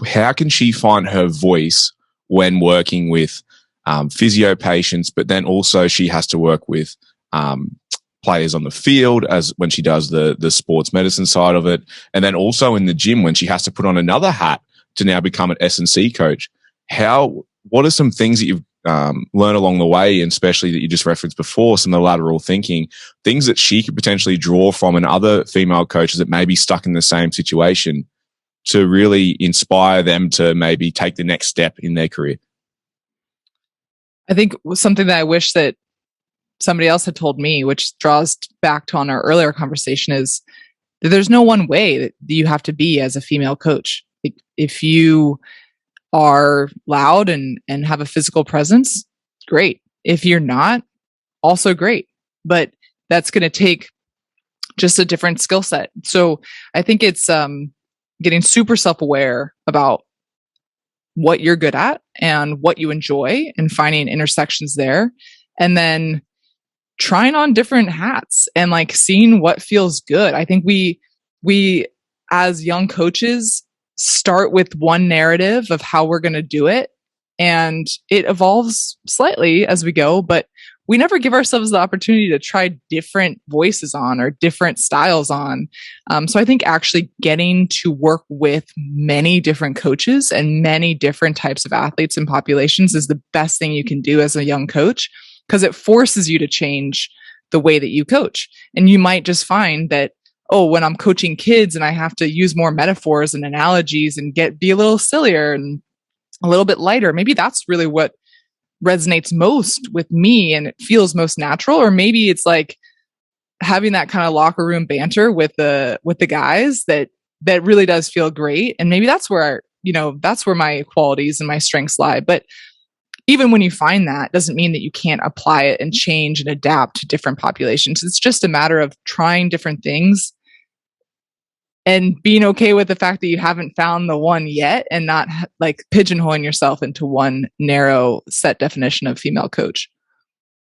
how can she find her voice when working with physio patients, but then also she has to work with players on the field as when she does the sports medicine side of it, and then also in the gym when she has to put on another hat to now become an S&C coach. What are some things that you've learned along the way, and especially that you just referenced before, some of the lateral thinking, things that she could potentially draw from and other female coaches that may be stuck in the same situation to really inspire them to maybe take the next step in their career? I think something that I wish that somebody else had told me, which draws back to on our earlier conversation, is that there's no one way that you have to be as a female coach. If you are loud and have a physical presence, great. If you're not, also great. But that's going to take just a different skill set. So I think it's getting super self-aware about what you're good at and what you enjoy and finding intersections there. And then trying on different hats and like seeing what feels good. I think we as young coaches start with one narrative of how we're going to do it, and it evolves slightly as we go, but we never give ourselves the opportunity to try different voices on or different styles on. So I think actually getting to work with many different coaches and many different types of athletes and populations is the best thing you can do as a young coach, because it forces you to change the way that you coach. And you might just find that, oh, when I'm coaching kids and I have to use more metaphors and analogies and be a little sillier and a little bit lighter, maybe that's really what resonates most with me and it feels most natural. Or maybe it's like having that kind of locker room banter with the guys that really does feel great. And maybe that's where, that's where my qualities and my strengths lie. But even when you find that, doesn't mean that you can't apply it and change and adapt to different populations. It's just a matter of trying different things and being okay with the fact that you haven't found the one yet, and not like pigeonholing yourself into one narrow set definition of female coach.